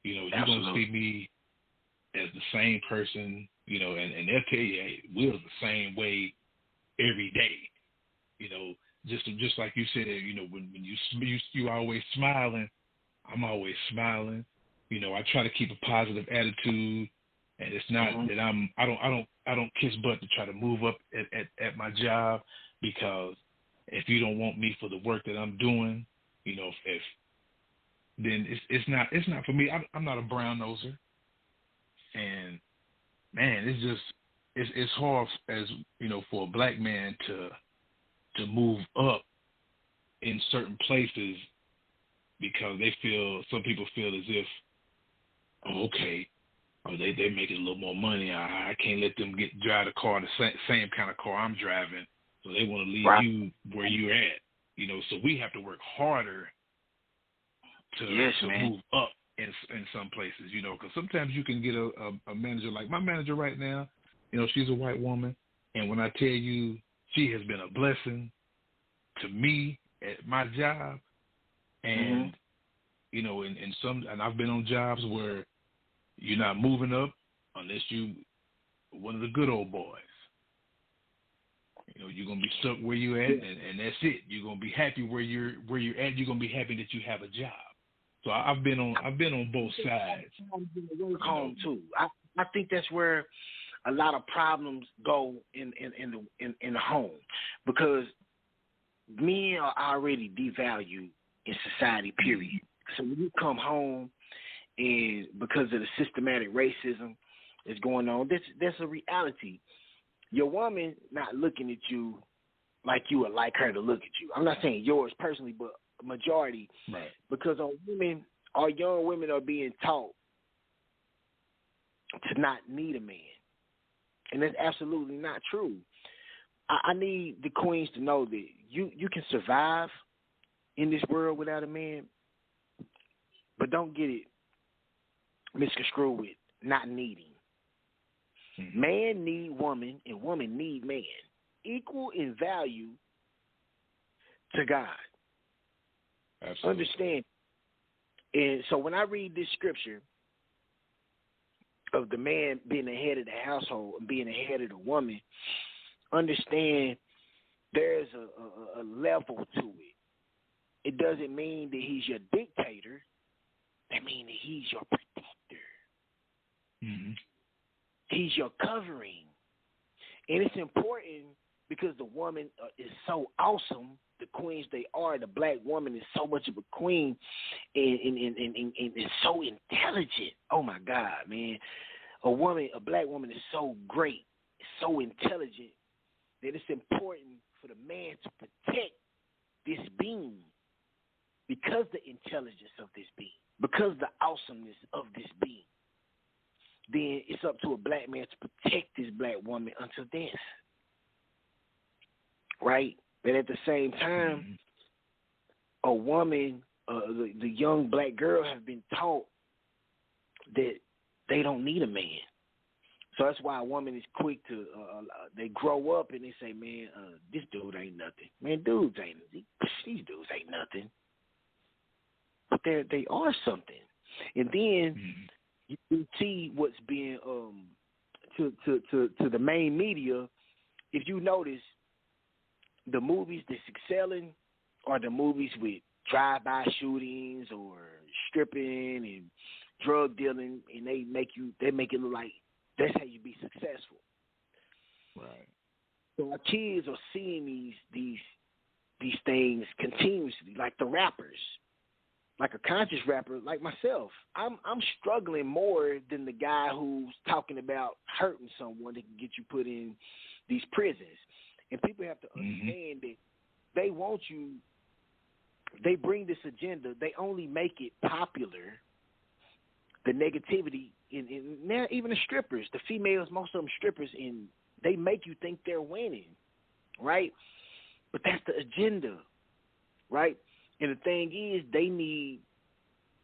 You know, you're gonna see me as the same person, you know, and they'll tell you, hey, Will's the same way every day. You know, just like you said, you know, when you always smiling, I'm always smiling. You know, I try to keep a positive attitude, and it's not that I don't kiss butt to try to move up at my job, because if you don't want me for the work that I'm doing, you know, then it's not for me. I'm not a brown noser, and man, it's hard, as you know, for a black man to to move up in certain places because some people feel as if, oh, okay, or they making a little more money. I can't let them drive the car, the same kind of car I'm driving, so they want to leave you where you're at. So we have to work harder to move up in some places, because sometimes you can get a manager like my manager right now. She's a white woman, and when I tell you she has been a blessing to me at my job, and and I've been on jobs where you're not moving up unless you one of the good old boys. You're gonna be stuck where you at, and that's it. You're gonna be happy where you're at. You're gonna be happy that you have a job. So I've been on both sides. Home too. I think that's where a lot of problems go in the home, because men are already devalued in society. Period. So when you come home, and because of the systematic racism that's going on, that's a reality. Your woman not looking at you like you would like her to look at you. I'm not saying yours personally, but majority. Right. Because our young women are being taught to not need a man. And that's absolutely not true. I need the queens to know that you can survive in this world without a man, but don't get it misconstrued with not needing. Mm-hmm. Man need woman, and woman need man. Equal in value to God. Absolutely. Understand. And so when I read this scripture of the man being the head of the household and being the head of the woman, understand there's a level to it. It doesn't mean that he's your dictator. That means that he's your protector. Mm-hmm. He's your covering. And it's important because the woman is so awesome. The queens they are. The black woman is so much of a queen and is so intelligent. Oh, my God, man. A black woman is so great, so intelligent, that it's important for the man to protect this being because the intelligence of this being, because the awesomeness of this being. Then it's up to a black man to protect this black woman until death. Right? But at the same time, a woman, the young black girl have been taught that they don't need a man. So that's why a woman is quick to, they grow up and they say, man, this dude ain't nothing. Man, these dudes ain't nothing. But they are something. And then you see what's being, to the main media, if you notice, the movies that's excelling are the movies with drive-by shootings or stripping and drug dealing, and they make it look like that's how you be successful. Right. So our kids are seeing these things continuously, like the rappers, like a conscious rapper like myself. I'm struggling more than the guy who's talking about hurting someone that can get you put in these prisons. And people have to understand that they want you, they bring this agenda, they only make it popular, the negativity, in now even the strippers, the females, most of them strippers, and they make you think they're winning, right? But that's the agenda, right? And the thing is, they need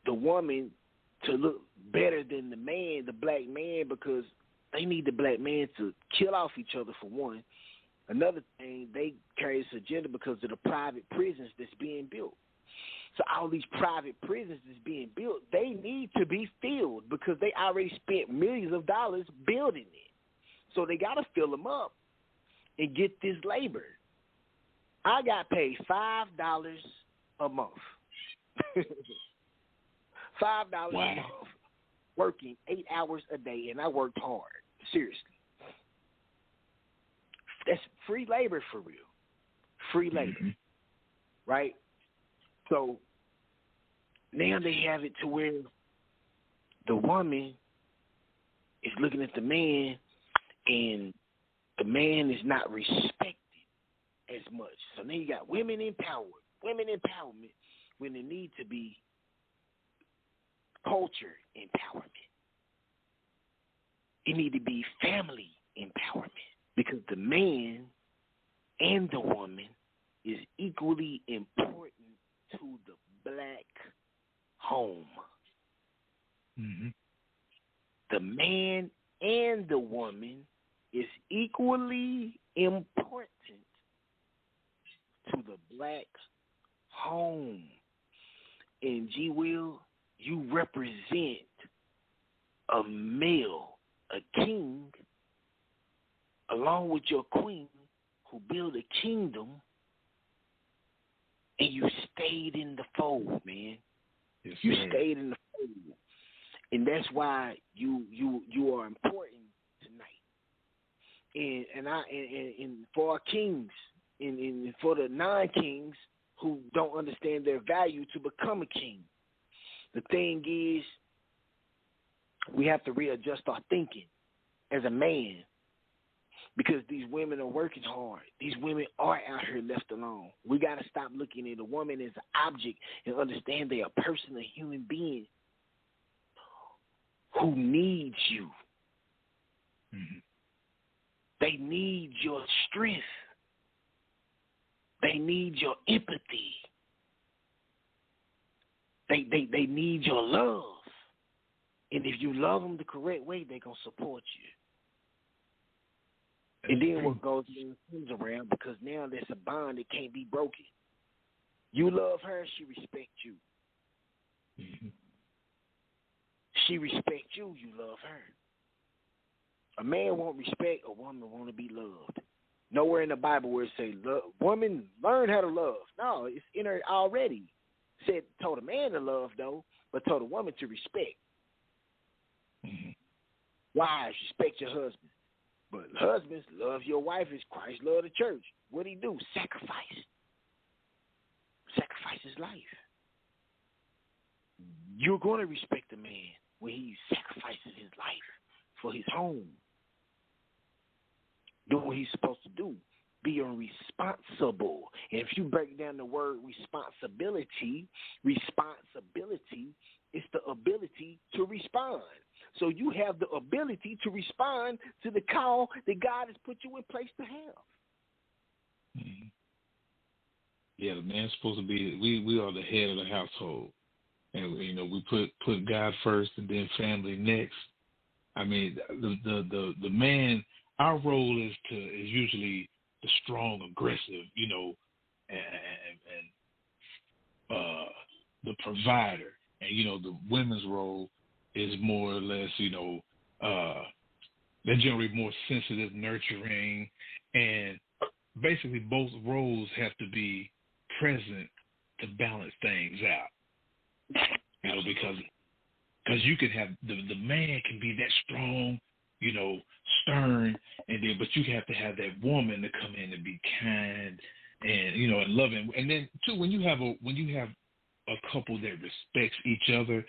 the woman to look better than the man, the black man, because they need the black man to kill off each other, for one. Another thing, they carry this agenda because of the private prisons that's being built. So all these private prisons that's being built, they need to be filled because they already spent millions of dollars building it. So they got to fill them up and get this labor. I got paid $5 a month. $5 a month, working 8 hours a day, and I worked hard. Seriously. That's free labor for real. Free labor. Right? So now they have it to where the woman is looking at the man and the man is not respected as much. So now you got women empowerment when it needs to be culture empowerment. It need to be family empowerment because the man and the woman is equally important to the black home. Mm-hmm. The man and the woman is equally important to the black home. And G. Will, you represent a male, a king, along with your queen, who built a kingdom, and you stayed in the fold, man. Yes, you sir. stayed in the fold, and that's why you are important tonight. And for our kings, and for the non-kings who don't understand their value to become a king, the thing is, we have to readjust our thinking as a man, because these women are working hard. These women are out here left alone. We got to stop looking at a woman as an object and understand they're a person, a human being who needs you. Mm-hmm. They need your strength. They need your empathy. They need your love. And if you love them the correct way, they're going to support you. And then what goes comes around, because now there's a bond that can't be broken. You love her, she respects you. Mm-hmm. She respects you, you love her. A man won't respect, a woman want to be loved. Nowhere in the Bible where it says, woman, learn how to love. No, it's in her already. Told a man to love, though, but told a woman to respect. Mm-hmm. Wives, respect your husband. But husbands, love your wife as Christ loved the church. What did he do? Sacrifice. Sacrifice his life. You're going to respect a man when he sacrifices his life for his home. Do what he's supposed to do. Be responsible. And if you break down the word responsibility is the ability to respond. So you have the ability to respond to the call that God has put you in place to have. Mm-hmm. Yeah, the man's supposed to be. We are the head of the household, and we put God first and then family next. I mean, the man. Our role is usually the strong, aggressive, and the provider, and the women's role is more or less, they're generally more sensitive, nurturing, and basically both roles have to be present to balance things out. Because you can have the man can be that strong, stern, but you have to have that woman to come in and be kind and and loving. And then too, when you have a couple that respects each other,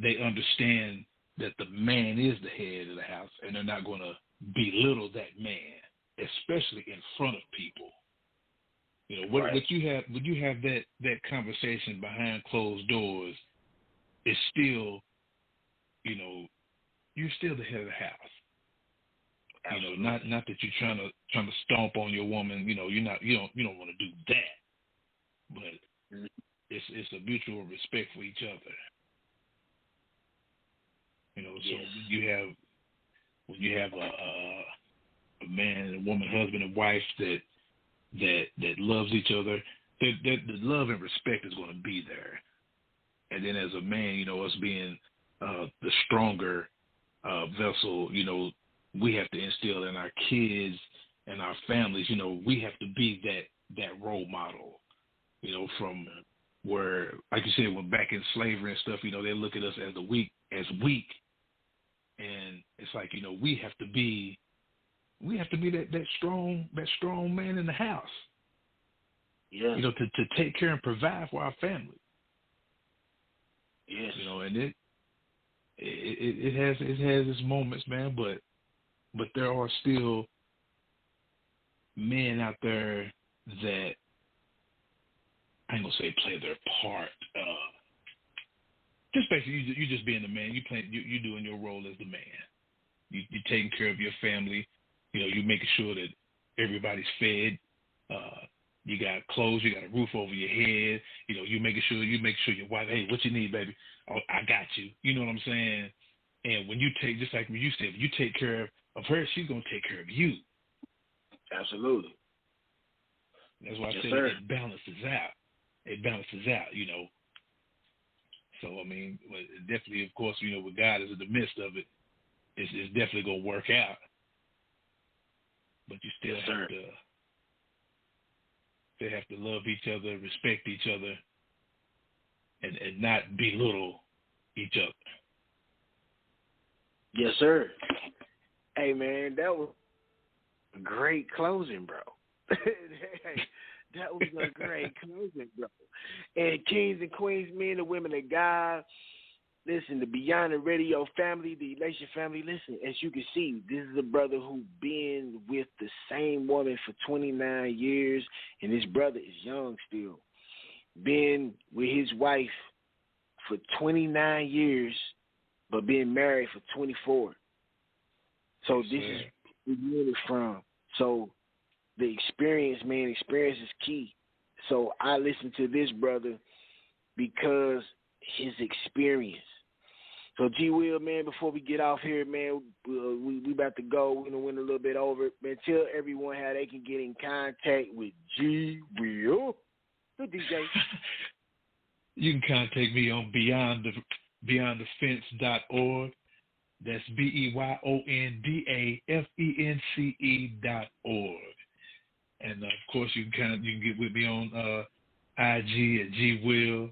they understand that the man is the head of the house, and they're not going to belittle that man, especially in front of people. Right. What you have that conversation behind closed doors is still, you're still the head of the house. Absolutely. Not that you're trying to stomp on your woman. You don't want to do that, but it's a mutual respect for each other. Yes. So when you have a man and a woman, husband and wife that loves each other, the love and respect is going to be there. And then as a man, us being the stronger vessel, we have to instill in our kids and our families, we have to be that role model, from where, like you said, when back in slavery and stuff, they look at us as weak. And it's like, we have to be that strong man in the house. Yeah. To take care and provide for our family. Yes. And it has its moments, man, but there are still men out there that, I ain't gonna say play their part. Just basically, you just being the man. You doing your role as the man. You taking care of your family. You making sure that everybody's fed. You got clothes. You got a roof over your head. You make sure your wife. Hey, what you need, baby? Oh, I got you. You know what I'm saying? And when you take, just like when you said, you take care of her, she's gonna take care of you. Absolutely. That's why I said it balances out. It balances out, So, I mean, definitely, of course, with God is in the midst of it, it's definitely going to work out. But you still have to love each other, respect each other, and not belittle each other. Yes, sir. Hey, man, that was a great closing, bro. That was a great closing, bro. And kings and queens, men and women of God, listen, the Beyond the Radio family, the Elation family, listen, as you can see, this is a brother who been with the same woman for 29 years, and this brother is young still. Been with his wife for 29 years, but been married for 24. So this is where we get from. So the experience is key. So I listen to this brother because his experience. So G Will, man, before we get off here, man, we about to go. We're gonna win a little bit over. Man, tell everyone how they can get in contact with G Will. Good DJ. You can contact me on beyondthefence.org. That's BEYONDAFENCE.org. And of course, you can get with me on IG at G Will,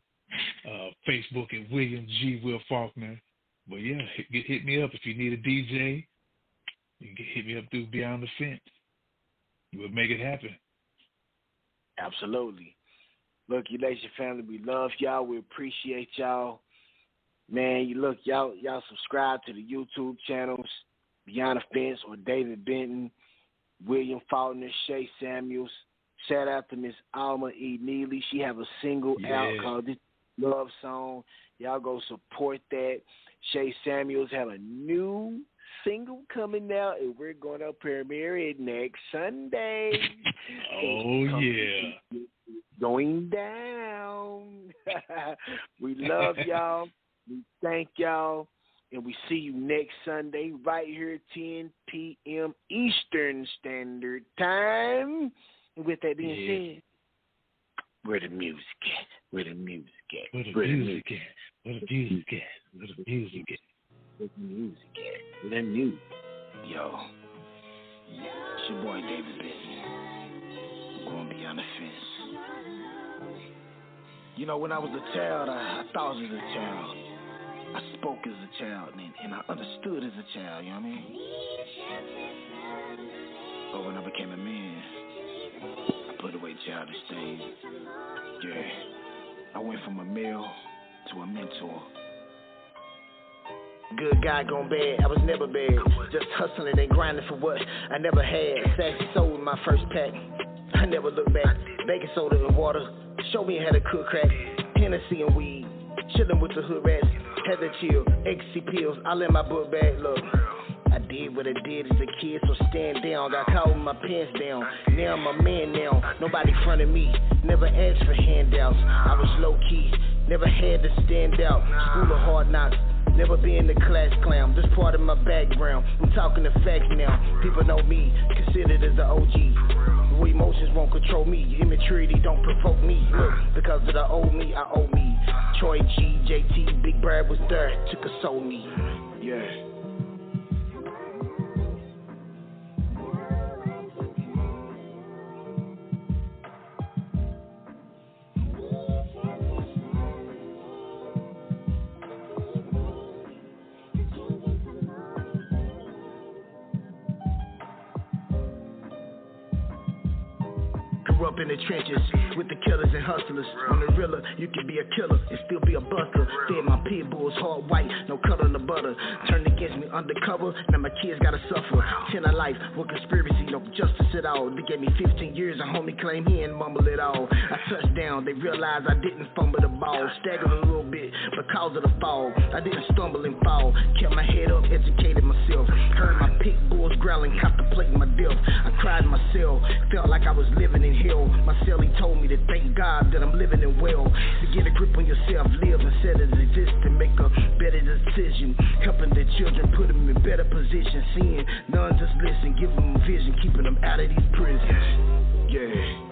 Facebook at William G Will Faulkner. But yeah, hit me up if you need a DJ. You can hit me up through Beyond the Fence. We'll make it happen. Absolutely. Look, Elation family, we love y'all. We appreciate y'all. Man, y'all subscribe to the YouTube channels, Beyond the Fence or David Benton, William Faulkner, Shay Samuels. Shout out to Miss Alma E. Neely. She have a single out called This Love Song. Y'all go support that. Shay Samuels have a new single coming out, and we're going to premiere it next Sunday. Going down. We love y'all. We thank y'all. And we see you next Sunday right here at 10 p.m. Eastern Standard Time. And with that being said, where the music at? Where the music at? Where the music at? Where the music at? Where the music at? Where the music at? Where that music? Yo. It's your boy David Benton. Going Beyond the Fence. When I was a child, I thought as a child. I spoke as a child, and I understood as a child, you know what I mean? But when I became a man, I put away childish things. Yeah, I went from a male to a mentor. Good guy gone bad, I was never bad. Just hustling and grinding for what I never had. Sassy soul in my first pack, I never looked back. Baking soda and water, show me how to cook crack. Hennessy and weed, chillin' with the hood rats. Had to chill, ecstasy pills, I let my book bag look. I did what I did as a kid, so stand down. Got caught with my pants down. Now I'm a man now, nobody fronted me. Never asked for handouts, I was low key. Never had to stand out. School of hard knocks, never been the class clown. This part of my background, I'm talking the facts now. People know me, considered as the OG. Where emotions won't control me. Immaturity don't provoke me. Look, because of the old me, I owe me. Troy G, JT, Big Brad was there to console me. Yeah. grew up in the trenches with the killers and hustlers. On the realer, you can be a killer and still be a buster. Fed my pit bulls hard white, no color in the butter. Turned against me undercover, now my kids gotta suffer. 10 of life, one conspiracy, no justice at all. They gave me 15 years, a homie claimed he ain't mumble it all. I touched down, they realized I didn't fumble the ball. Staggered a little bit because of the fall. I didn't stumble and fall, kept my head up, educated myself. Heard my pit bulls growling, contemplating my death. I cried in my cell, felt like I was living in hell. My cellie told me to thank God that I'm living in well. To get a grip on yourself, live instead of exist, and make a better decision. Helping the children, put them in better position. Seeing none just listen, give them a vision, keeping them out of these prisons. Yeah.